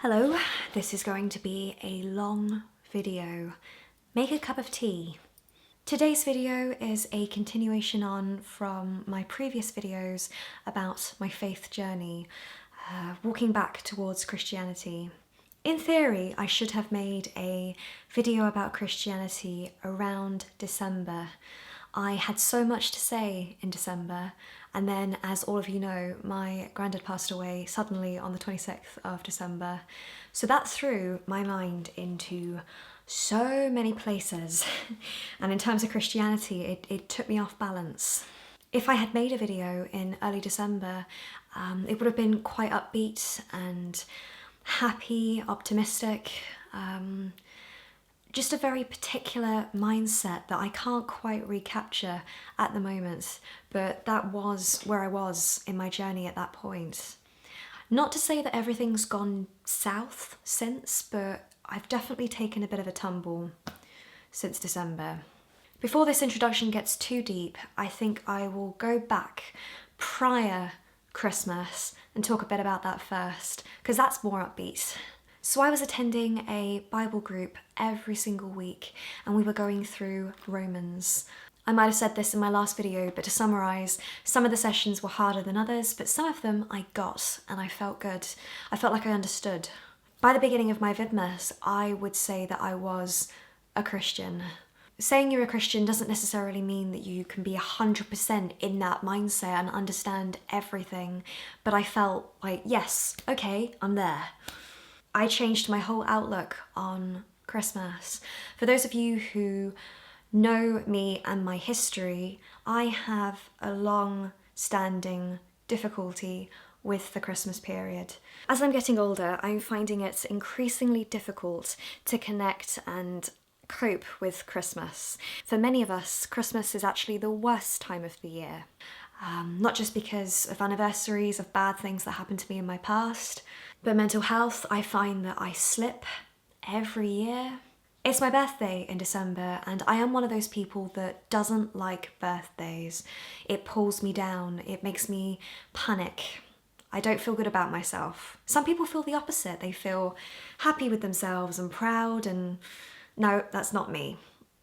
Hello, this is going to be a long video. Make a cup of tea. Today's video is a continuation on from my previous videos about my faith journey, walking back towards Christianity. In theory, I should have made a video about Christianity around December. I had so much to say in December, and then, as all of you know, my granddad passed away suddenly on the 26th of December. So that threw my mind into so many places. And in terms of Christianity, it took me off balance. If I had made a video in early December, it would have been quite upbeat and happy, optimistic, just a very particular mindset that I can't quite recapture at the moment, but that was where I was in my journey at that point. Not to say that everything's gone south since, but I've definitely taken a bit of a tumble since December. Before this introduction gets too deep, I think I will go back prior Christmas and talk a bit about that first, because that's more upbeat. So I was attending a Bible group every single week, and we were going through Romans. I might have said this in my last video, but to summarise, some of the sessions were harder than others, but some of them I got, and I felt good. I felt like I understood. By the beginning of my Vidmas, I would say that I was a Christian. Saying you're a Christian doesn't necessarily mean that you can be 100% in that mindset and understand everything, but I felt like, yes, okay, I'm there. I changed my whole outlook on Christmas. For those of you who know me and my history, I have a long-standing difficulty with the Christmas period. As I'm getting older, I'm finding it increasingly difficult to connect and cope with Christmas. For many of us, Christmas is actually the worst time of the year. Not just because of anniversaries of bad things that happened to me in my past, but mental health. I find that I slip every year. It's my birthday in December, and I am one of those people that doesn't like birthdays. It pulls me down, it makes me panic. I don't feel good about myself. Some people feel the opposite. They feel happy with themselves and proud, and no, that's not me.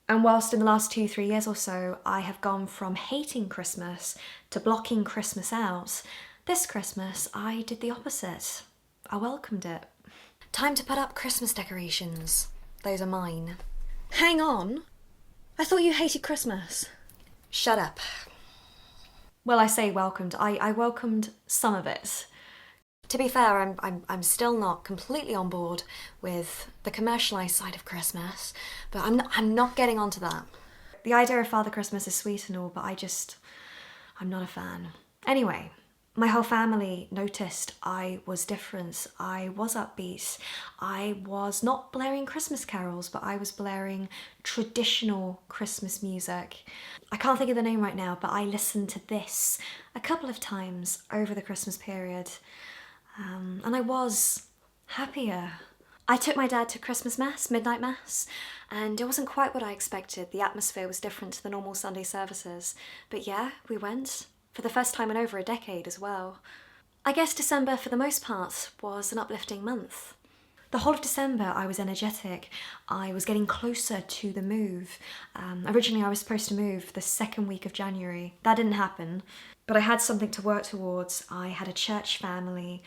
And whilst in the last 2-3 years or so, I have gone from hating Christmas to blocking Christmas out, this Christmas I did the opposite. I welcomed it. Time to put up Christmas decorations. Those are mine. Hang on. I thought you hated Christmas. Shut up. Well, I say welcomed. I welcomed some of it. To be fair, I'm still not completely on board with the commercialised side of Christmas, but I'm not getting onto that. The idea of Father Christmas is sweet and all, but I'm not a fan. Anyway, my whole family noticed I was different. I was upbeat. I was not blaring Christmas carols, but I was blaring traditional Christmas music. I can't think of the name right now, but I listened to this a couple of times over the Christmas period. And I was happier. I took my dad to Christmas Mass, midnight Mass, and it wasn't quite what I expected. The atmosphere was different to the normal Sunday services. But yeah, we went, for the first time in over a decade as well. I guess December, for the most part, was an uplifting month. The whole of December I was energetic. I was getting closer to the move. Originally I was supposed to move the second week of January. That didn't happen, but I had something to work towards. I had a church family.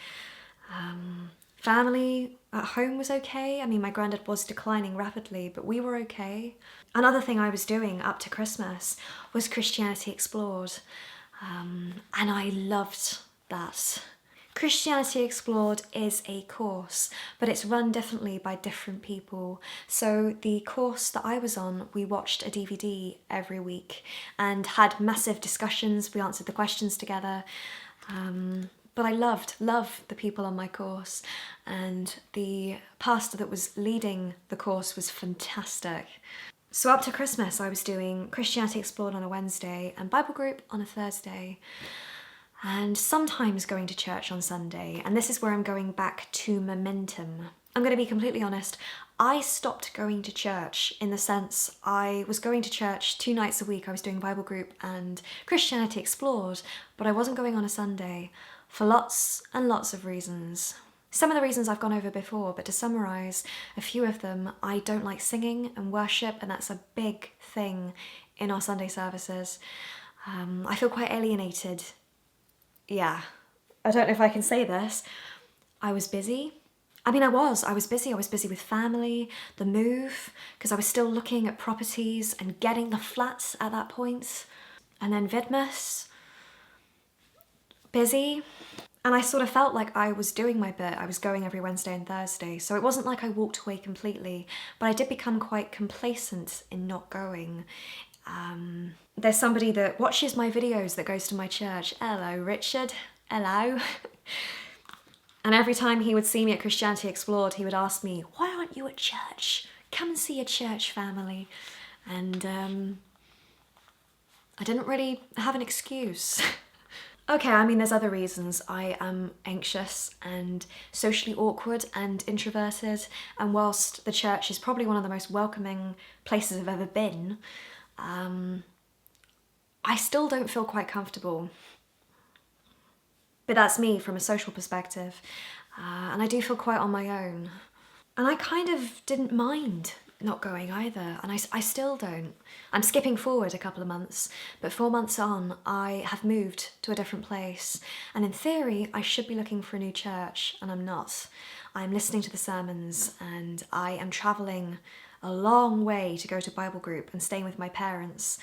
Family at home was okay. I mean, my granddad was declining rapidly, but we were okay. Another thing I was doing up to Christmas was Christianity Explored, and I loved that. Christianity Explored is a course, but it's run differently by different people. So the course that I was on, we watched a DVD every week and had massive discussions. We answered the questions together. But I loved the people on my course, and the pastor that was leading the course was fantastic. So up to Christmas, I was doing Christianity Explored on a Wednesday and Bible group on a Thursday, and sometimes going to church on Sunday. And this is where I'm going back to momentum. I'm going to be completely honest, I stopped going to church in the sense I was going to church 2 nights a week. I was doing Bible group and Christianity Explored, but I wasn't going on a Sunday for lots and lots of reasons. Some of the reasons I've gone over before, but to summarise a few of them, I don't like singing and worship, and that's a big thing in our Sunday services. I feel quite alienated. Yeah. I don't know if I can say this. I was busy. I mean, I was busy. I was busy with family, the move, because I was still looking at properties and getting the flats at that point. And then Vidmas, busy. And I sort of felt like I was doing my bit. I was going every Wednesday and Thursday. So it wasn't like I walked away completely, but I did become quite complacent in not going. There's somebody that watches my videos that goes to my church. Hello, Richard. Hello. And every time he would see me at Christianity Explored, he would ask me, why aren't you at church? Come and see a church family. And I didn't really have an excuse. Okay, I mean, there's other reasons. I am anxious and socially awkward and introverted, and whilst the church is probably one of the most welcoming places I've ever been, I still don't feel quite comfortable. But that's me from a social perspective, and I do feel quite on my own. And I kind of didn't mind not going either, and I still don't. I'm skipping forward a couple of months, but 4 months on, I have moved to a different place, and in theory, I should be looking for a new church, and I'm not. I'm listening to the sermons, and I am travelling a long way to go to Bible group and staying with my parents,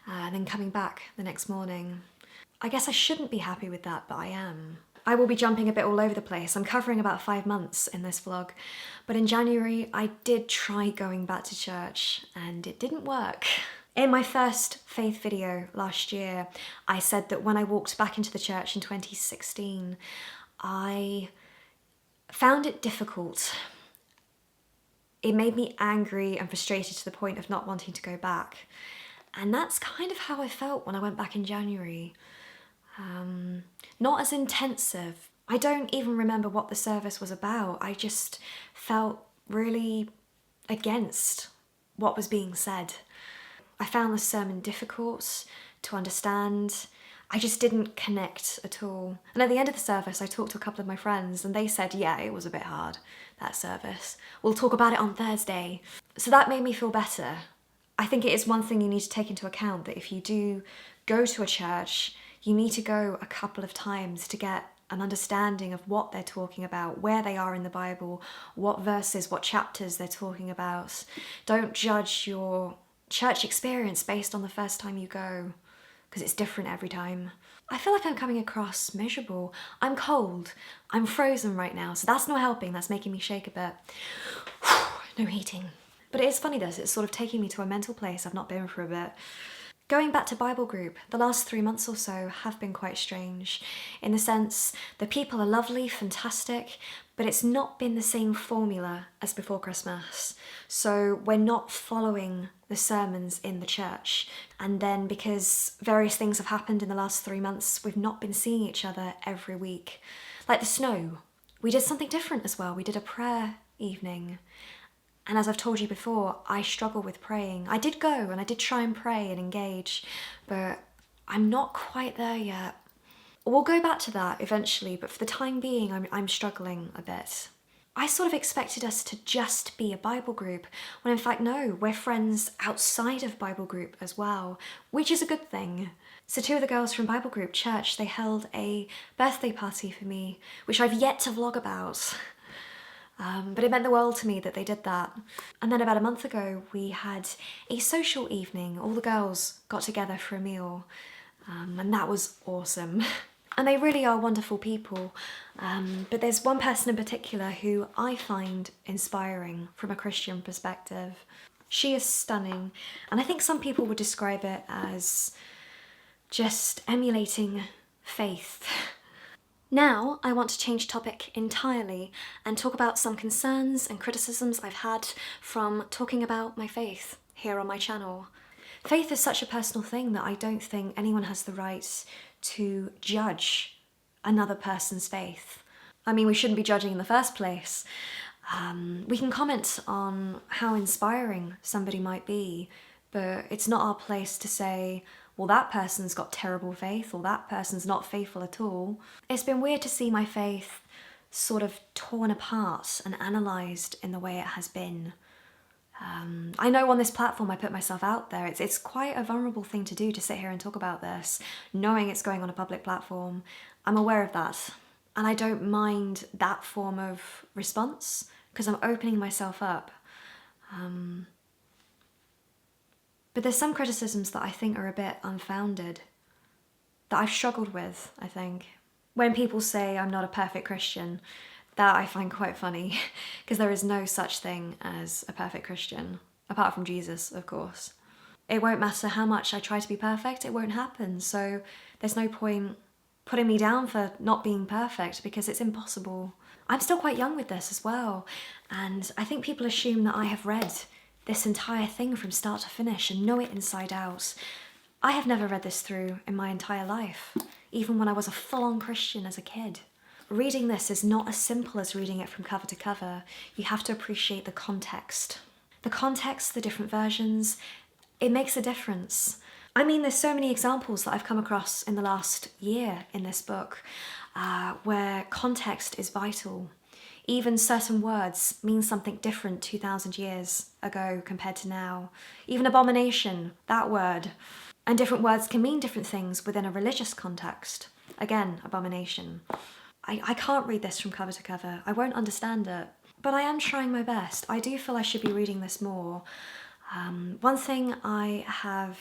and then coming back the next morning. I guess I shouldn't be happy with that, but I am. I will be jumping a bit all over the place. I'm covering about 5 months in this vlog, but in January I did try going back to church and it didn't work. In my first faith video last year, I said that when I walked back into the church in 2016, I found it difficult. It made me angry and frustrated to the point of not wanting to go back. And that's kind of how I felt when I went back in January. Not as intensive. I don't even remember what the service was about. I just felt really against what was being said. I found the sermon difficult to understand. I just didn't connect at all. And at the end of the service, I talked to a couple of my friends and they said, yeah, it was a bit hard, that service. We'll talk about it on Thursday. So that made me feel better. I think it is one thing you need to take into account, that if you do go to a church, you need to go a couple of times to get an understanding of what they're talking about, where they are in the Bible, what verses, what chapters they're talking about. Don't judge your church experience based on the first time you go, because it's different every time. I feel like I'm coming across miserable. I'm cold. I'm frozen right now, so that's not helping. That's making me shake a bit. No heating. But it is funny this, it's sort of taking me to a mental place I've not been for a bit. Going back to Bible group, the last 3 months or so have been quite strange, in the sense the people are lovely, fantastic, but it's not been the same formula as before Christmas. So we're not following the sermons in the church. And then because various things have happened in the last 3 months, we've not been seeing each other every week. Like the snow. We did something different as well. We did a prayer evening. And as I've told you before, I struggle with praying. I did go and I did try and pray and engage, but I'm not quite there yet. We'll go back to that eventually, but for the time being, I'm struggling a bit. I sort of expected us to just be a Bible group, when in fact, no, we're friends outside of Bible group as well, which is a good thing. So 2 of the girls from Bible group church, they held a birthday party for me, which I've yet to vlog about. But it meant the world to me that they did that. And then about a month ago, we had a social evening. All the girls got together for a meal, and that was awesome. And they really are wonderful people. But there's one person in particular who I find inspiring from a Christian perspective. She is stunning, and I think some people would describe it as just emulating faith. Now, I want to change topic entirely and talk about some concerns and criticisms I've had from talking about my faith here on my channel. Faith is such a personal thing that I don't think anyone has the right to judge another person's faith. I mean, we shouldn't be judging in the first place. We can comment on how inspiring somebody might be, but it's not our place to say, well, that person's got terrible faith, or that person's not faithful at all. It's been weird to see my faith sort of torn apart and analysed in the way it has been. I know on this platform I put myself out there. It's quite a vulnerable thing to do, to sit here and talk about this, knowing it's going on a public platform. I'm aware of that. And I don't mind that form of response because I'm opening myself up. But there's some criticisms that I think are a bit unfounded, that I've struggled with, I think. When people say I'm not a perfect Christian, that I find quite funny, because there is no such thing as a perfect Christian, apart from Jesus, of course. It won't matter how much I try to be perfect, it won't happen, so there's no point putting me down for not being perfect, because it's impossible. I'm still quite young with this as well, and I think people assume that I have read this entire thing from start to finish and know it inside out. I have never read this through in my entire life, even when I was a full-on Christian as a kid. Reading this is not as simple as reading it from cover to cover. You have to appreciate the context. The context, the different versions, it makes a difference. I mean, there's so many examples that I've come across in the last year in this book where context is vital. Even certain words mean something different 2,000 years ago compared to now. Even abomination, that word. And different words can mean different things within a religious context. Again, abomination. I can't read this from cover to cover. I won't understand it. But I am trying my best. I do feel I should be reading this more. One thing I have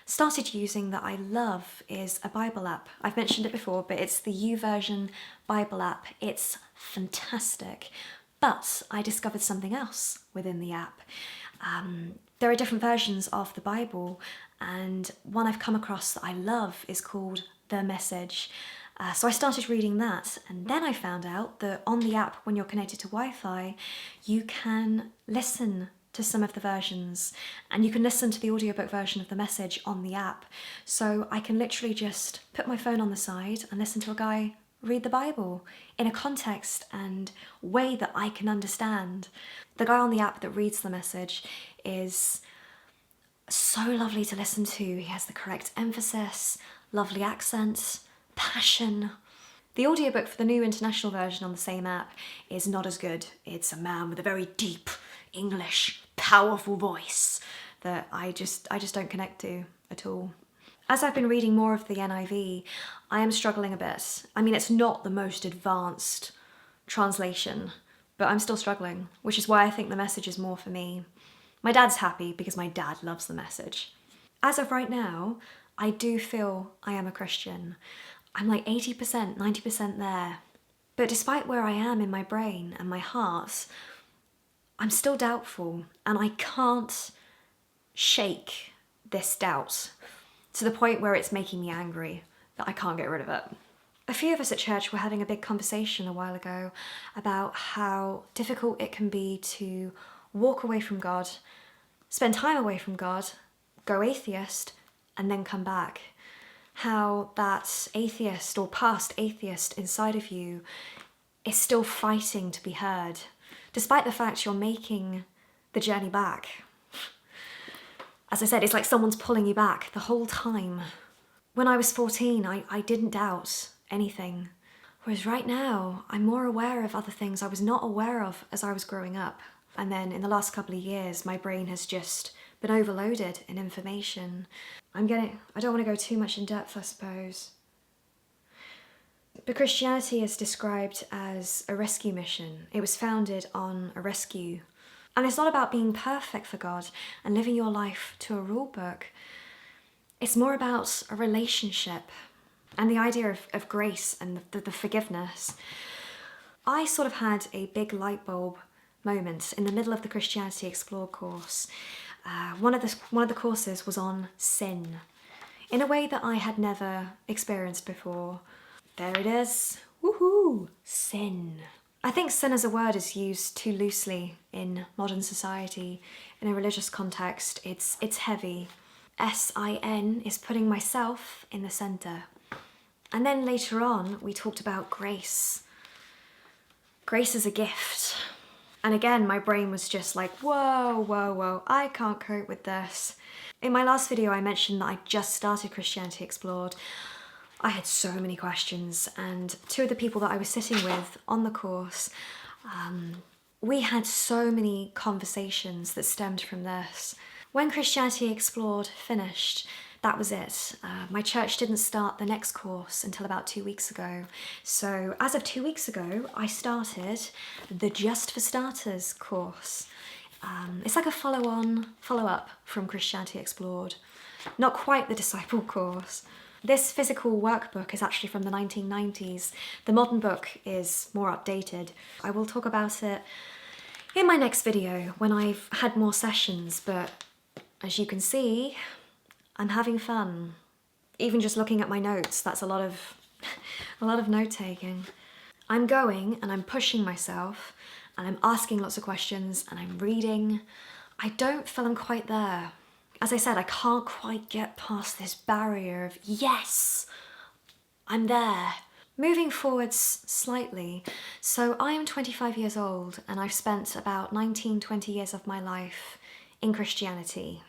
started using that I love is a Bible app. I've mentioned it before, but it's the YouVersion Bible app. It's fantastic. But I discovered something else within the app. There are different versions of the Bible, and one I've come across that I love is called The Message. So I started reading that, and then I found out that on the app, when you're connected to Wi-Fi, you can listen to some of the versions, and you can listen to the audiobook version of The Message on the app. So I can literally just put my phone on the side and listen to a guy read the Bible in a context and way that I can understand. The guy on the app that reads The Message is so lovely to listen to. He has the correct emphasis, lovely accent, passion. The audiobook for the new international version on the same app is not as good. It's a man with a very deep English, powerful voice that I just don't connect to at all. As I've been reading more of the NIV, I am struggling a bit. I mean, it's not the most advanced translation, but I'm still struggling, which is why I think The Message is more for me. My dad's happy because my dad loves The Message. As of right now, I do feel I am a Christian. I'm like 80%, 90% there. But despite where I am in my brain and my heart, I'm still doubtful, and I can't shake this doubt to the point where it's making me angry that I can't get rid of it. A few of us at church were having a big conversation a while ago about how difficult it can be to walk away from God, spend time away from God, go atheist, and then come back. How that atheist or past atheist inside of you is still fighting to be heard, despite the fact you're making the journey back. As I said, it's like someone's pulling you back the whole time. When I was 14, I didn't doubt anything. Whereas right now, I'm more aware of other things I was not aware of as I was growing up. And then in the last couple of years, my brain has just been overloaded in information. I don't want to go too much in depth, I suppose. But Christianity is described as a rescue mission. It was founded on a rescue. And it's not about being perfect for God and living your life to a rule book. It's more about a relationship and the idea of grace and the forgiveness. I sort of had a big light bulb moment in the middle of the Christianity Explored course. One of the courses was on sin, in a way that I had never experienced before. There it is. Woohoo! Sin. I think sin as a word is used too loosely in modern society. In a religious context, it's heavy. S-I-N is putting myself in the centre. And then later on, we talked about grace. Grace is a gift. And again, my brain was just like, whoa, I can't cope with this. In my last video, I mentioned that I just started Christianity Explored. I had so many questions, and two of the people that I was sitting with on the course, we had so many conversations that stemmed from this. When Christianity Explored finished, that was it. My church didn't start the next course until about 2 weeks ago. So as of 2 weeks ago, I started the Just for Starters course. It's like a follow-up from Christianity Explored. Not quite the disciple course. This physical workbook is actually from the 1990s. The modern book is more updated. I will talk about it in my next video when I've had more sessions, but as you can see, I'm having fun. Even just looking at my notes, that's a lot of note-taking. I'm going and I'm pushing myself and I'm asking lots of questions and I'm reading. I don't feel I'm quite there. As I said, I can't quite get past this barrier of, yes, I'm there. Moving forwards slightly, so I am 25 years old and I've spent about 19, 20 years of my life in Christianity,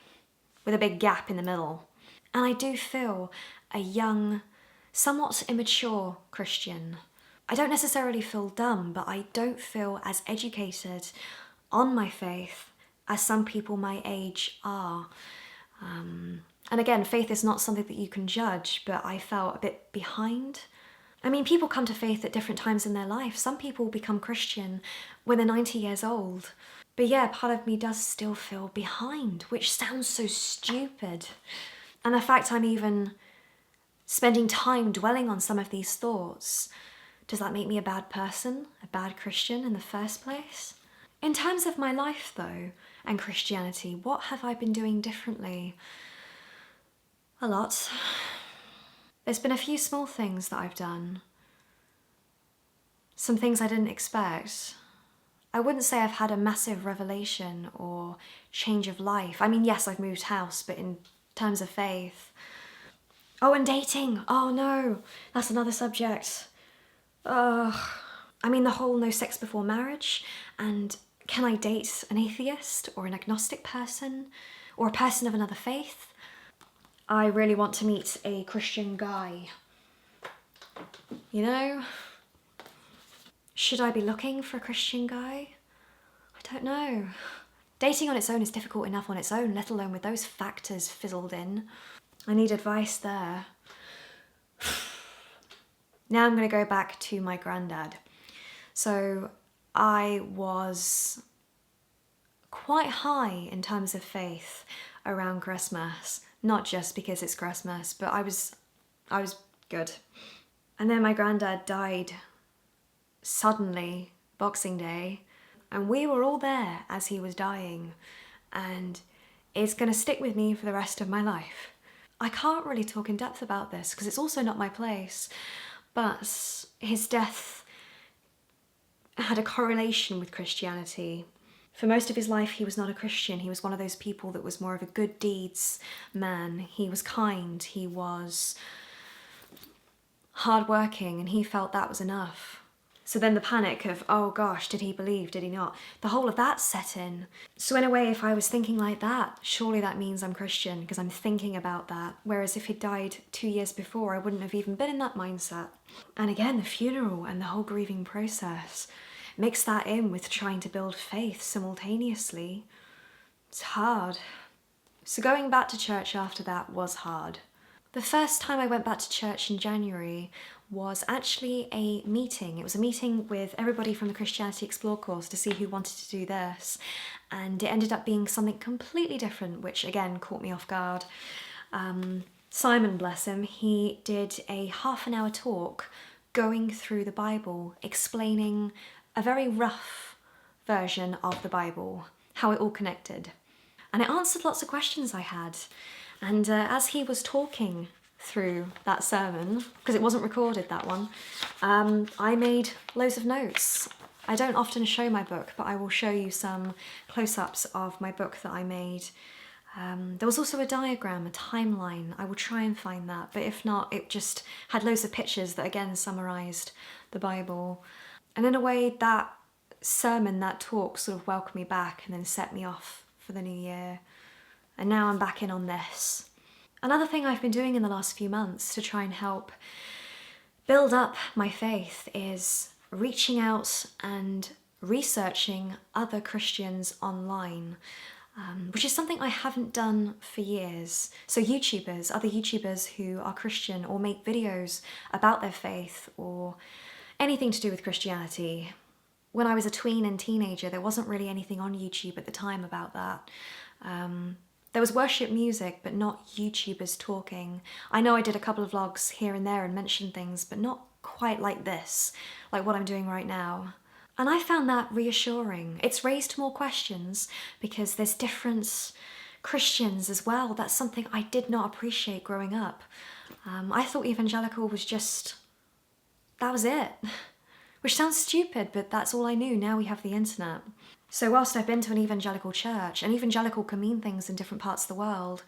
with a big gap in the middle. And I do feel a young, somewhat immature Christian. I don't necessarily feel dumb, but I don't feel as educated on my faith as some people my age are. And again, faith is not something that you can judge, but I felt a bit behind. I mean, people come to faith at different times in their life. Some people become Christian when they're 90 years old. But yeah, part of me does still feel behind, which sounds so stupid. And the fact I'm even spending time dwelling on some of these thoughts, does that make me a bad person, a bad Christian in the first place? In terms of my life though, and Christianity, what have I been doing differently? A lot. There's been a few small things that I've done. Some things I didn't expect. I wouldn't say I've had a massive revelation or change of life. I mean, yes, I've moved house, but in terms of faith. Oh, and dating. Oh no, that's another subject. Ugh. I mean, the whole no sex before marriage, and can I date an atheist or an agnostic person or a person of another faith? I really want to meet a Christian guy. You know? Should I be looking for a Christian guy? I don't know. Dating on its own is difficult enough on its own, let alone with those factors fizzled in. I need advice there. Now I'm going to go back to my granddad. So I was quite high in terms of faith around Christmas. Not just because it's Christmas, but I was good. And then my granddad died suddenly, Boxing Day, and we were all there as he was dying, and it's gonna stick with me for the rest of my life. I can't really talk in depth about this because it's also not my place, but his death had a correlation with Christianity. For most of his life, he was not a Christian. He was one of those people that was more of a good deeds man. He was kind, he was hardworking, and he felt that was enough. So then the panic of, oh gosh, did he believe, did he not? The whole of that set in. So in a way, if I was thinking like that, surely that means I'm Christian because I'm thinking about that. Whereas if he'd died 2 years before, I wouldn't have even been in that mindset. And again, the funeral and the whole grieving process. Mix that in with trying to build faith simultaneously. It's hard. So going back to church after that was hard. The first time I went back to church in January was actually a meeting. It was a meeting with everybody from the Christianity Explore course to see who wanted to do this. And it ended up being something completely different, which again caught me off guard. Simon, bless him, he did a half-an-hour talk going through the Bible, explaining a very rough version of the Bible, how it all connected. And it answered lots of questions I had. And as he was talking through that sermon, because it wasn't recorded, that one, I made loads of notes. I don't often show my book, but I will show you some close-ups of my book that I made. There was also a diagram, a timeline. I will try and find that, but if not, it just had loads of pictures that again summarised the Bible. And in a way, that sermon, that talk sort of welcomed me back and then set me off for the new year. And now I'm back in on this. Another thing I've been doing in the last few months to try and help build up my faith is reaching out and researching other Christians online, which is something I haven't done for years. So YouTubers, other YouTubers who are Christian or make videos about their faith or anything to do with Christianity. When I was a tween and teenager, there wasn't really anything on YouTube at the time about that. There was worship music, but not YouTubers talking. I know I did a couple of vlogs here and there and mentioned things, but not quite like this, like what I'm doing right now. And I found that reassuring. It's raised more questions because there's different Christians as well. That's something I did not appreciate growing up. I thought evangelical was just, that was it. Which sounds stupid, but that's all I knew. Now we have the internet. So whilst I've been to an evangelical church, and evangelical can mean things in different parts of the world,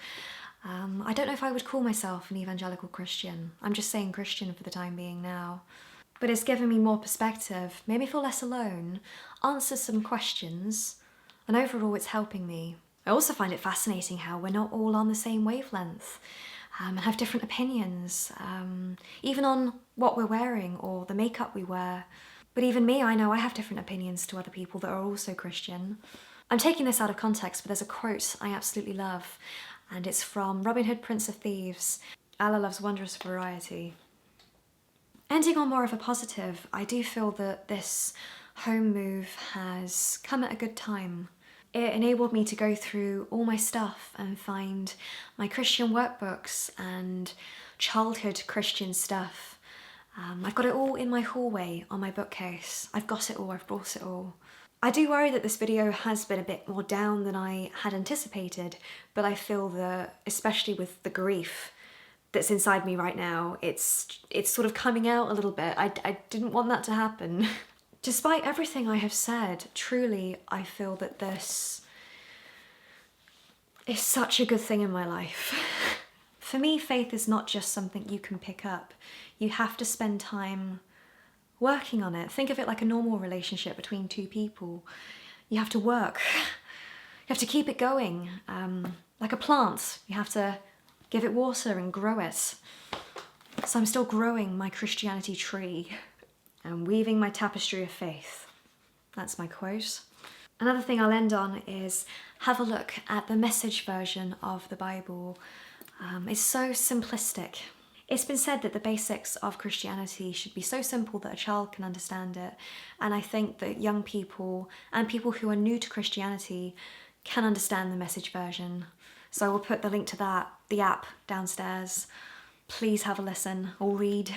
I don't know if I would call myself an evangelical Christian. I'm just saying Christian for the time being now. But it's given me more perspective, made me feel less alone, answered some questions, and overall it's helping me. I also find it fascinating how we're not all on the same wavelength and have different opinions, even on what we're wearing or the makeup we wear. But even me, I know I have different opinions to other people that are also Christian. I'm taking this out of context, but there's a quote I absolutely love, and it's from Robin Hood, Prince of Thieves. Allah loves wondrous variety. Ending on more of a positive, I do feel that this home move has come at a good time. It enabled me to go through all my stuff and find my Christian workbooks and childhood Christian stuff. I've got it all in my hallway on my bookcase. I've got it all, I've brought it all. I do worry that this video has been a bit more down than I had anticipated, but I feel that, especially with the grief that's inside me right now, it's sort of coming out a little bit. I didn't want that to happen. Despite everything I have said, truly I feel that this is such a good thing in my life. For me, faith is not just something you can pick up. You have to spend time working on it. Think of it like a normal relationship between two people. You have to work. You have to keep it going. Like a plant, you have to give it water and grow it. So I'm still growing my Christianity tree and weaving my tapestry of faith. That's my quote. Another thing I'll end on is have a look at the Message version of the Bible. It's so simplistic. It's been said that the basics of Christianity should be so simple that a child can understand it, and I think that young people and people who are new to Christianity can understand the Message version. So I will put the link to that, the app, downstairs. Please have a listen or read.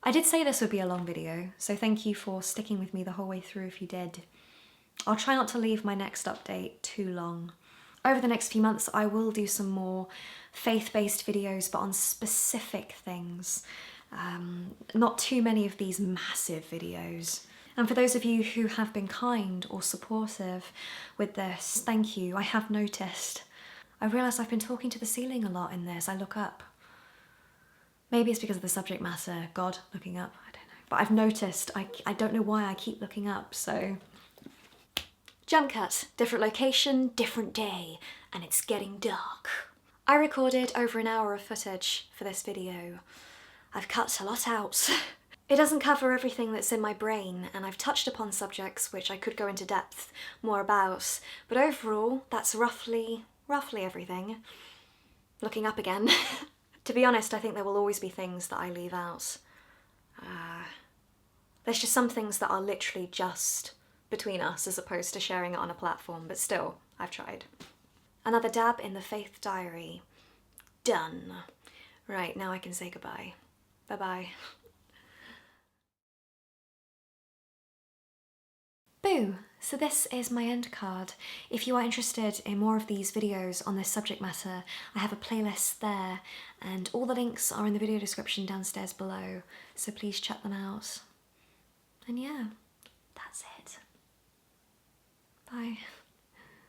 I did say this would be a long video, so thank you for sticking with me the whole way through if you did. I'll try not to leave my next update too long. Over the next few months, I will do some more faith-based videos, but on specific things. Not too many of these massive videos. And for those of you who have been kind or supportive with this, thank you. I have noticed. I realise I've been talking to the ceiling a lot in this. I look up. Maybe it's because of the subject matter, God looking up, I don't know. But I've noticed, I don't know why I keep looking up, so. Jump cut, different location, different day, and it's getting dark. I recorded over an hour of footage for this video. I've cut a lot out. It doesn't cover everything that's in my brain, and I've touched upon subjects which I could go into depth more about, but overall, that's roughly everything. Looking up again. To be honest, I think there will always be things that I leave out. There's just some things that are literally just between us as opposed to sharing it on a platform, but still, I've tried. Another dab in the faith diary. Done. Right, now I can say goodbye. Bye-bye. Boo! So this is my end card. If you are interested in more of these videos on this subject matter, I have a playlist there, and all the links are in the video description downstairs below, so please check them out. And yeah, that's it. Bye.